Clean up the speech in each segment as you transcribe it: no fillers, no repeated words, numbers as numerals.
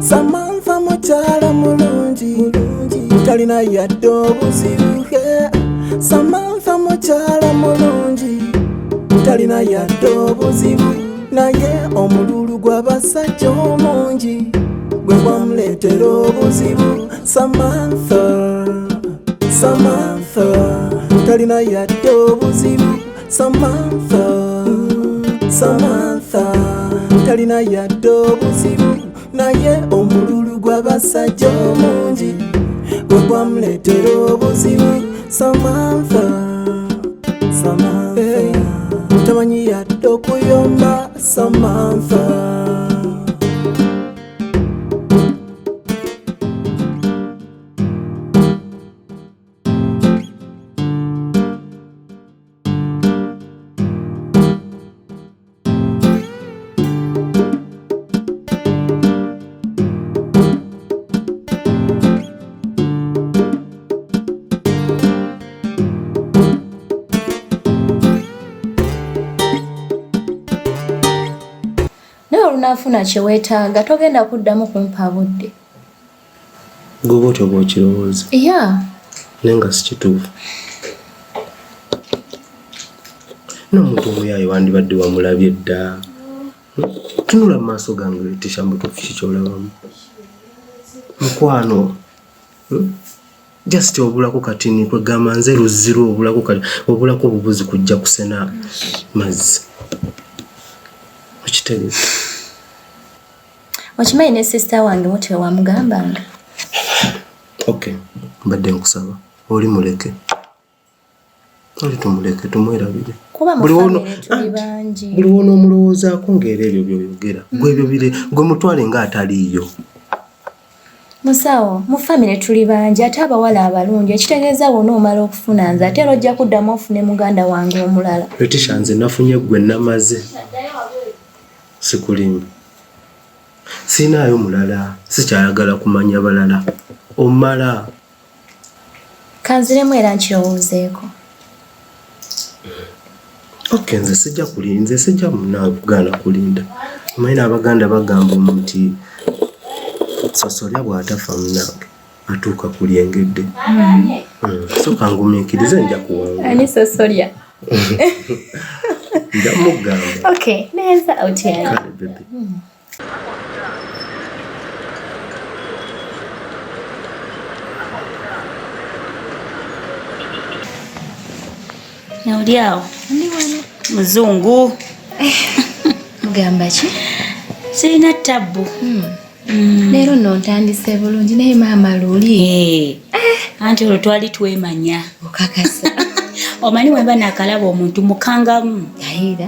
Samantha mukyala mulungi talina yadde obuzibu. Samantha mukyala mulungi talina yadde obuzibu, naye omululu gw'abasajja omungi gwe gwamuleetera obuzibu. Samantha talina yadde obuzibu. Samantha talina yadde obuzibu, naye omululu gw'abasajja omungi gwe gwamuleetera obuzibu. Samantha tamanyi yadde okuyomba. Samantha nafuna kyewetaaga togenda kuddamu kumpa budde. Gwe otyo bw'okirowooza. Naye nga si kituufu. N'omuntu omuyaaye wandibadde wamulabye dda. Tunula mu maaso gange oleetesha mutuufu ki ky'olabamu. Mukwano just obulako katini kwegamba nze luziro obulako obubuzi kujja kusena mazzi. Okitegeeza. Okimanyi ne sister wange mutwe wamugambanga. Okay, mbadde nkusaba oli muleke. Oli tumuleke tumwerabire. Kuba mu family tuli bangi. Buli wono omulowoozaako ng'era ebyo by'oyogera. Gwe ebyo bire gwe mutwale ng'ataliiyo. Musawo, mu family tuli bangi ate abawala abalungi ekitegeeza wonna omala okufuna nze ate ojja kuddamu ofune muganda wange omulala. Letisha nze nafunye gwe namaze. Sikulimba. Sinaayo mulala, sikyayagala kumanya balala. Omala. Kanziremu era nkirowoozeeko. Okay, nze sijja kulinda, nze sijja munaagana kulinda. Omanyi Abaganda bagamba omuntu sosolya bw'atafa munange atuuka ku lyengedde. So kangumiikirize nja kuwangula. Ani sosolya? Nja mugamba. Okay, neza otyali. Kale baby. Nauliao. Ndi wano. Muzungu. Mugamba ki? Sirina ttabu. Leero nno ntandise bulungi naye maama luli. Anti olwo twali twemanya. Okakasa. Omanyi wemba nakalaba omuntu mukangamu. Ayira.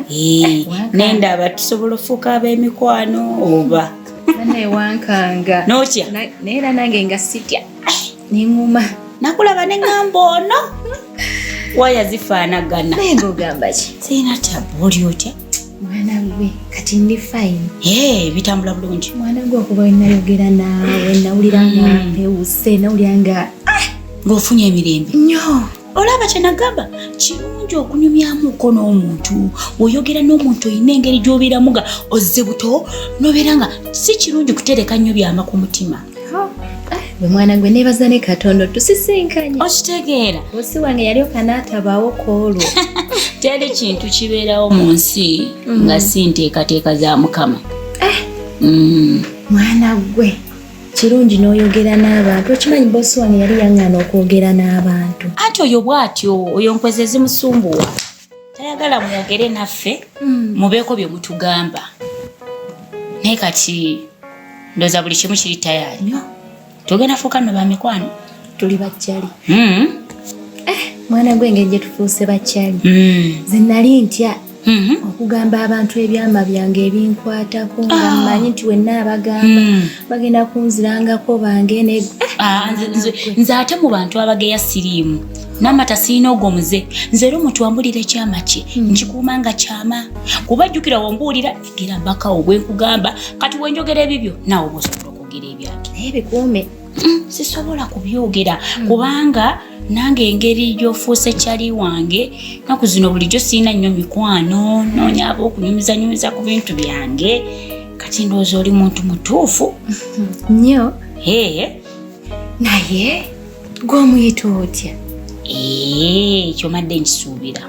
Nendaba tusobola ofuuka ab'emikwano oba. Naye wankanga. Notya? Neera nange nga sitya. Ninguma. Nakulaba ne ngamba ono. Waya zifaanagana. Naye ng'ogamba ki? Sirina ttabu oli otya? Mwana gwe kati ndi fine. Bitambula bulungi. Mwana gwe okuba wenayogera naawe nawulira nga mpewuse nawulira nga ng'ofunye emirembe. Nnyo. Olaba kye nagamba kirungi okunyumyamuko n'omuntu oyogera n'omuntu olina engeri gy'obeeramu nga ozze buto n'obeera nga si kirungi kutereka nnyo byama ku mutima. Bwe mwana gwe neebaza ne Katonda tusisinkanye. Okitegeera bosi wange yali okanaatabawo koolwo. Teri kintu kibeerawo mu nsi nga si nteekateeka za Mukama. Mwana gwe kirungi n'oyogera n'abantu. Okimanyi bosi wange yali yaŋŋaana okwogera n'abantu. Ati oyo bw'atyo oyo nkweze zimusumbuwa. Tayagala mwogere naffe mubeeko bye mutugamba. Naye kati ndooza buli kimu kiri tayali. Tugenda fuuka nno ba mikwano tuli bajjali. Mwana gwe ngeri gye tufuuse bajjali. Nze nali ntya okugamba abantu ebyama byange ebinkwatako nga mmanyi nti wenna abagamba bagenda kunzirangako bange. Nze ate mu bantu abageya siriimu Namata sirina ogwo muze. Nze era omuntu wambulira ekyama kye nkikuuma nga kyama. Kuba jjukira wambuulira egera mpaka ogwenkugamba kati wenjogera ebibyo naawe oba osobola okwogera ebyange. Naye bikuume sisobola kubyogera kubanga nange engeri gy'ofuuse kyali wange naku zino bulijjo sirina nnyo mikwano noonyaaba okunyumiza ku bintu byange kati ndowooza oli muntu mutuufu nnyo. Naye gw'omuyita otya? Kyomadde nkisuubira.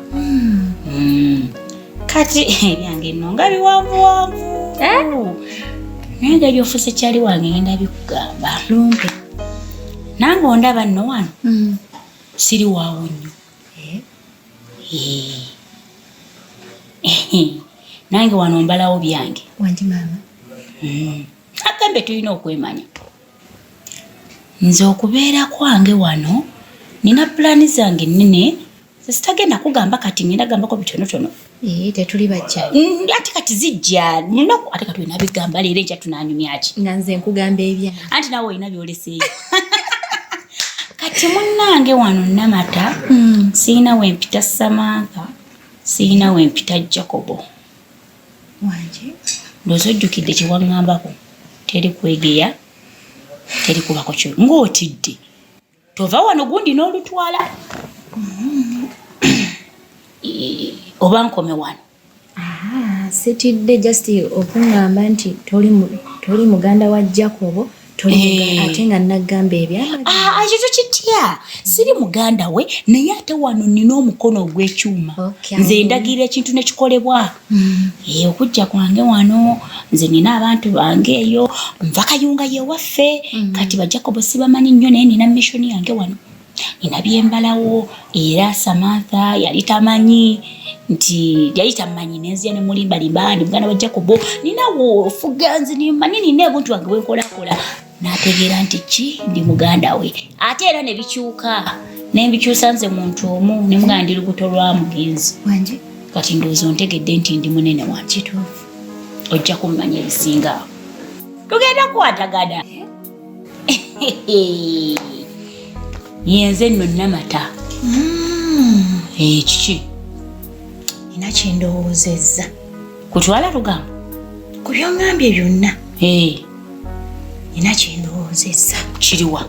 Kati ebyange nno nga biwanvuwanvu. Naye nga byofuuse kyali wange ngenda bikugamba. Lumpe. Nange ondaba nno wano siri waawo nnyo. Nange wano mbalawo byange. Wangi maama. Agambe tulina okwemanya. Nze okubeera kwange wano nina pulaani zange nnene zitagenda kugamba kati ngenda gambako bitonotono. Tetuli bajja. Ate kati zijja nina ate kati wena bigamba leero enkya tunaanyumya ki. Nga nze nkugamba ebyange. Anti naawe olina byoleseeyo. Kati munnange wano Namata siina wempita Samantha, siina wempita Jacobo. Wangi? Ndowooza ojjukidde kye waŋŋambako. Teri kwegeya, teri kubako kyo. Ng'otidde. Tova wano gundi n'olutwala. Oba nkome wano. Sitidde just okuŋŋamba nti toli muganda wa Jacobo. Ate nga nagamba ebyama. Ekyo kitya? Siri muganda we naye ate wano nina omukono ogw'ekyuma. Nze ndagira ekintu ne kikolebwa. Okujja kwange wano nze nina abantu bange eyo nva kayunga yewaffe. Kati ba Jacobo sibamanyi nnyo naye nina mission yange wano. Nina byembalawo era Samantha yali tamanyi nti yali tamanyi nenzia ne mulimbalimba ndi muganda wa Jacobo. Nina ofuganzi nimanyi nina ebintu wange wenkolakola. Nategeera nti ki ndi muganda we. Ate era ne bikyuka. Ne bikyusa nze muntu omu ne muganda ndi lubuto lwa mugenzi. Wangi? Kati ndowooza ontegedde nti ndi munene wa kituufu. Ojja kummanya ebisinga. Tugenda kukwatagana. Yenze nno Namata. Kiki? Nina kye ndowoozezza. Kutwala lugamba? Ku by'oŋŋambye byonna. Nina kye ndowoozezza. Kiriwa?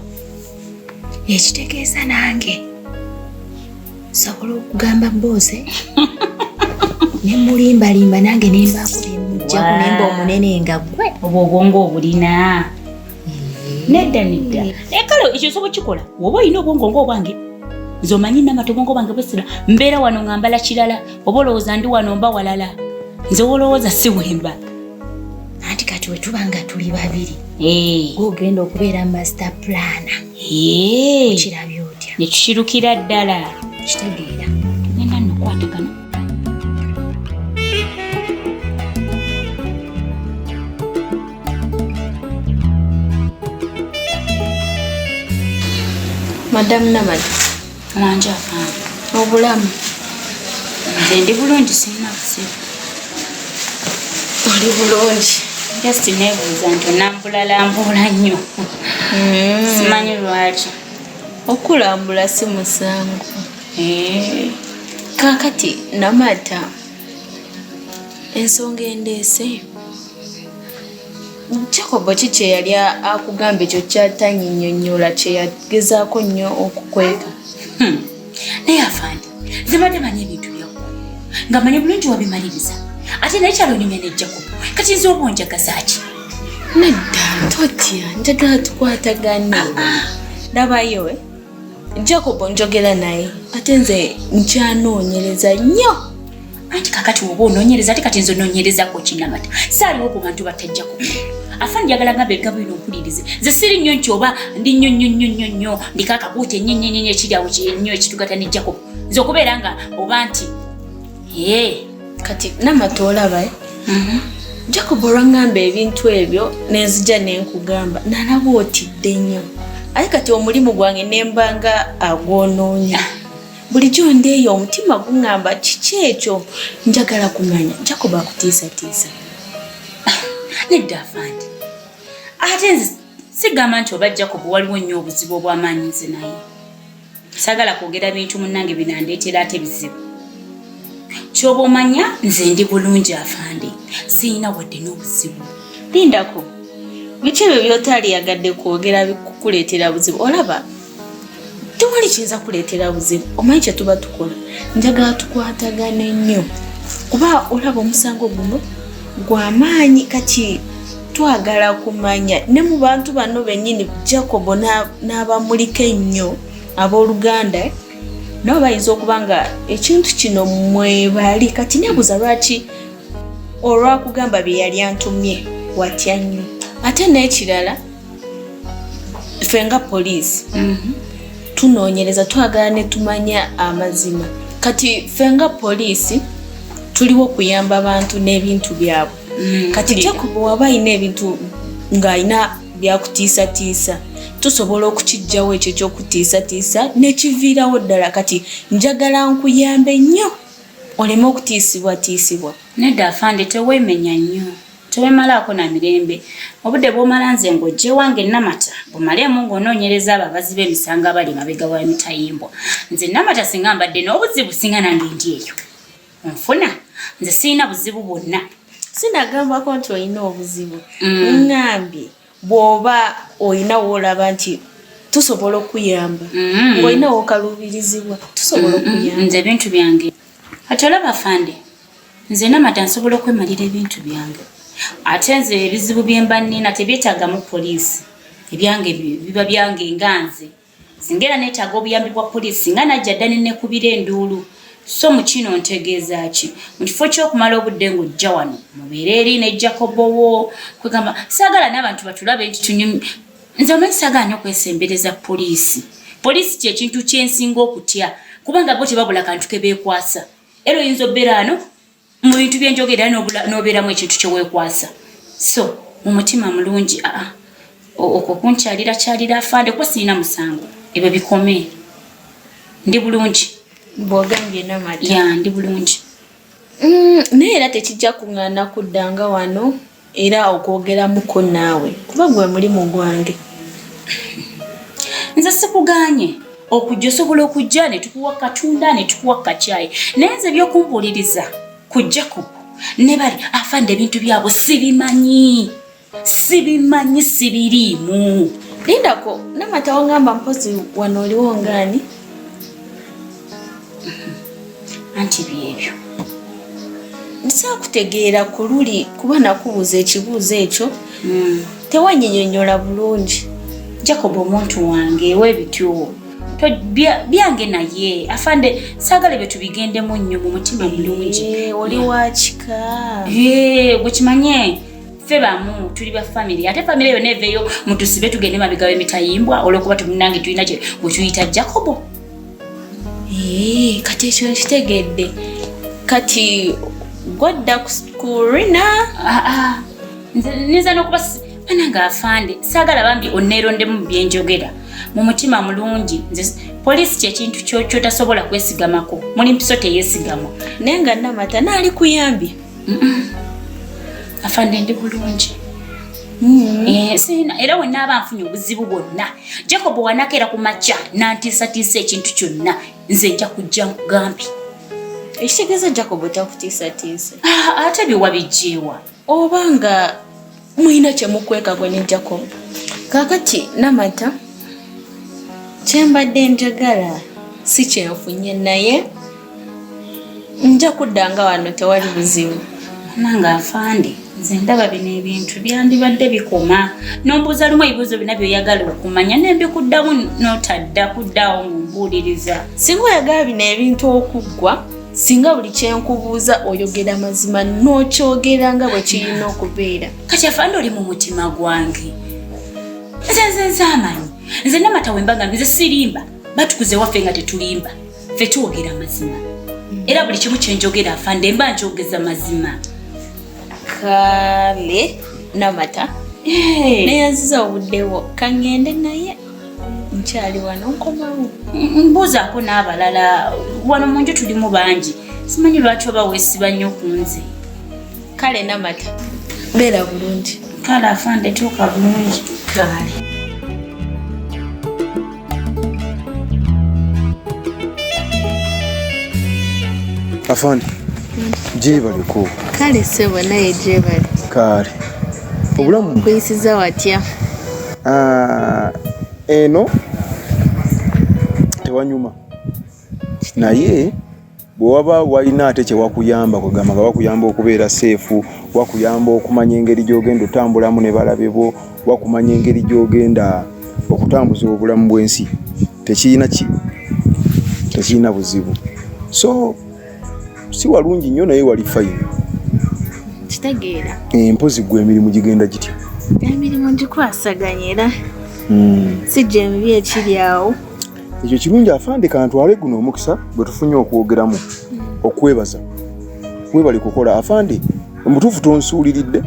Ekitegeeza nange nsobola okugamba Boze ne mulimbalimba nange ne mbaako bye mujjako ne mba omunene nga ggwe. Oba obwongo obulina. Nedda. Kale ekyo osobola kikola. Oba olina obwongo ng'obwange. Nze omanyi Namata obwongo bwange bwesira. Mbeera wano ngambala kirala. Oba olowooza ndi wano mba walala. Nze wolowooza si wemba. Anti kati we tuba nga tuli babiri. Ogenda okubeera master planner. Kirabye otya? Ne tukirukira ddala. Kitegeera. Tugenda nno kukwatagana. Madam Namata. Wanja obulamu. Nze ndi bulungi sirina buzibu. Oli bulungi. Just nebuuza nti onambulalambula nnyo. Simanyi lwaki. Okulambula si musango. Kaakati Namata, ensonga endeese. Jacobo ki kye yali akugamba ekyo kyatannyonnyola kye yagezaako nnyo okukweka? Naye afande, nze badde manyi ebintu byakko. Nga manyi bulungi wabimaliriza. Ate naye kyalonyumya ne Jacobo. Kati nze oba onjagaza ki? Nedda, totya. Njagala tukwatagane. Ndabayo Jacobo njogera naye. Ate nze nkyanoonyereza nnyo. Anti kakati oba onoonyereza ate kati nze onoonyerezako ki Namata. Saaliwo ku bantu batta Jacobo. Afande njagala nga begabo bino mpulirize. Nze siri nnyo nti oba ndi nnyo ndi kakabuute nnyo ekiri awo nnyo ekitugata ne Jacobo. Nze okubeera nga oba nti kati Namata olaba Jacobo olwangamba ebintu ebyo nenzija nenkugamba nalaba otidde nnyo. Aye kati omulimu gwange nembanga agwonoonya. Bulijjo ndeeyo omutima guŋŋamba kiki ekyo. Njagala kumanya Jacobo akutiisatiisa. Nedda afande. Ate nze sigamba nti oba Jacobo waliwo nnyo obuzibu obw'amaanyi nze naye. Sagala kwogera bintu munnange binandeetera ate bizibu. Ky'oba omanya nze ndi bulungi afande. Siyina wadde n'obuzibu. Lindako. Biki ebyo by'otaliyagadde kwogera bikukuleetera buzibu? Olaba tewali kiyinza kuleetera buzibu. Omanyi kye tuba tukola. Njagala tukwatagane nnyo. Kuba olaba omusango guno gw'amaanyi kati twagala kumanya ne mu bantu bano bennyini Jacobo n'abamuliko ennyo abooluganda nabo bayinza okuba nga ekintu kino mwebali kati nebuuza lwaki olwakugamba bye yali antumye watya nnyo ate n'ekirala ffe nga poliisi tunoonyereza twagala ne tumanya amazima kati ffe nga poliisi tuliwo okuyamba abantu n'ebintu byabwe kati Jacob waba alina ebintu ng'alina byakutiisatiisa tusobola okukijjawo ekyo ekyokutiisatiisa nekiviirawo ddala kati njagala nkuyambe nnyo oleme okutiisibwatiisibwa nedda afande teweemenya nnyo tewemalaako na mirembe obudde bw'omala nze ng'ojje wange Namata bumaleemu ng'onoonyereza ababazi b'emisango abali mabega wa mitayimbwa nze Namata singa mbadde n'obuzibu singa nange ndi eyo nfuna nze sirina buzibu bwonna sinagambako nti olina obuzibu ŋŋambye bw'oba olina woolaba nti tusobola okuyamba ng'olina wookaluubirizibwa tusobola okuyamba nze ebintu byange ate olaba afande nze Namata nsobola okwemalira ebintu byange ate nze ebizibu bye mba nnina tebyetaagamu poliisi ebyange biba byange nga nze singa era neetaaga obuyambi bwa poliisi nga najja dda nennekubira enduulu so mu kino ntegeeza ki mu kifo ky'okumala obudde ng'ojja wano mubeere eri ne Jacobo wo kwegamba saagala n'abantu batulabe nti tunyumi nze omanyi saagala nnyo okwesembereza poliisi kye kintu kyensinga okutya kubanga bo tebabula kantu ke beekwasa era oyinza obbeera ano mu bintu byenjogera n'obeeramu ekintu kyeweekwasa so mu mutima mulungi okwo kunkyalira afande kuba sirina musango ebyo bikome ndi bulungi bw'ogambye Namata ndi bulungi naye era tekijja kuŋŋaana kuddanga wano era okwogeramuko naawe kuba gwe mulimu gwange nze sikuganye okujja osobola okujja ne tukuwa katunda ne tukuwa kacyayi naye nze ebyokumbuuliriza ku Jacob ne bali afande ebintu byabwe sibimanyi sibiriimu lindako Namata wangamba mpozi wano oliwo ngaani anti byebyo nsaakutegeera ku luli kuba nakubuuza ekibuuzo ekyo tewanyinyonnyola bulungi Jacob omuntu wange ew'ebityo byange naye afande saagala bye tubigendemu nnyo mu mutima mulungi oli wakika gwe kimanye ffe bamu tuli ba famire ate famire yonna eveeyo mutusibe tugende mabega w'emitayimbwa olw'okuba tumunange tulina gye tuyita Jacobo kati ekyo nkitegedde kati gwadda ku Rina nza n'okuba banange afande saagala bambi onneerondemu byenjogera mu mutima mulungi nze poliisi kyekintu kyotasobola kwesigamako muli mpiso teyeesigama naye nga Namata naali kuyambye afande ndi bulungi era wennaaba nfunye obuzibu bwonna Jacob wanakeera ku makya nantiisatiisa ekintu kyonna nze nja kujja nkugambye ekitegeeza Jacob takutiisatiisa ate bye wabijjeewa oba nga mulina kyemukweka gwe ne Jacob kaakati Namata kyembadde njagala si kyenfunye naye nja kuddanga wano tewali buzibu nange afande nze ndaba bino ebintu byandibadde bikoma nombuuza lumu ebibuuzo bina byoyagala okumanya nembikuddamu notadda kuddaawo mumbuuliriza singa oyagala bino ebintu okuggwa singa buli kyenkubuuza oyogera mazima n'okyogera nga bwe kirina okubeera kati afande oli mu mutima gwange nze amanyi nze Namata wembaga nze sirimba batukuze waffe nga tetulimba ffe tuwogera mazima era buli kimu kyenjogera afande mba njogeza mazima kale Namata neyanziza obuddewo kaŋŋende naye nkyali wano nkomawo mbuuzaako n'abalala wano mu nju tulimu bangi simanyi lwaki oba weesiba nnyo ku nze kale Namata beera bulungi kale afande tuuka bulungi kale afande gyebaliko kale sebo naye gyebali kale obulamu kuyisiza watya eno tewanyuma naye bw'oba walina ate kye wakuyamba kugamba nga wakuyamba okubeera seefu, wakuyamba okumanya engeri gy'ogenda otambulamu ne balabe bo, wakumanya engeri gy'ogenda okutambuza obulamu bw'ensi, tekirina buzibu. So si walungi nnyo naye wali fayini. Kitegeera. Mpozi gwe emirimu gigenda gitya? Emirimu gikwasaganyira. Sijja emibi ekiri awo. Ekyo kirungi afande kantwale guno omukisa bwe tufunye okwogeramu okwebaza. Webali kukola afande omutuufu tonsuuliridde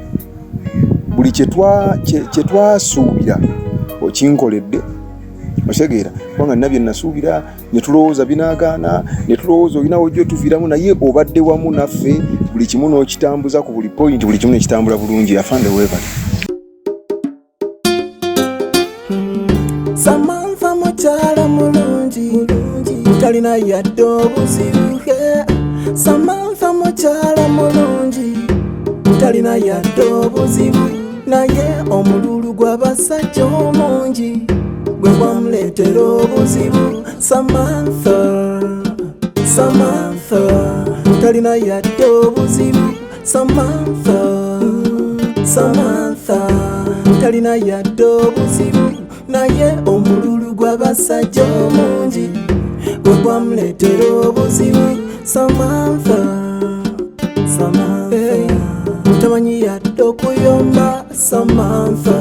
buli kye twasuubira okinkoledde. Otegeera kubanga nabye nasuubira ne tulowooza binaagaana ne tulowooza olina wojja otuviiramu naye obadde wamu naffe buli kimu n'okitambuza ku buli point buli kimu nekitambula bulungi. Afande weebali. Samantha mukyala mulungi talina yadde obuzibu. Samantha mukyala mulungi talina yadde obuzibu, naye omululu gw'abasajja omungi gwe gwamuleetera obuzibu. Samantha talina yadde obuzibu. Samantha talina yadde obuzibu, naye omululu gw'abasajja omungi gwe gwamuleetera obuzibu. Samantha tamanyi yadde okuyomba. Samantha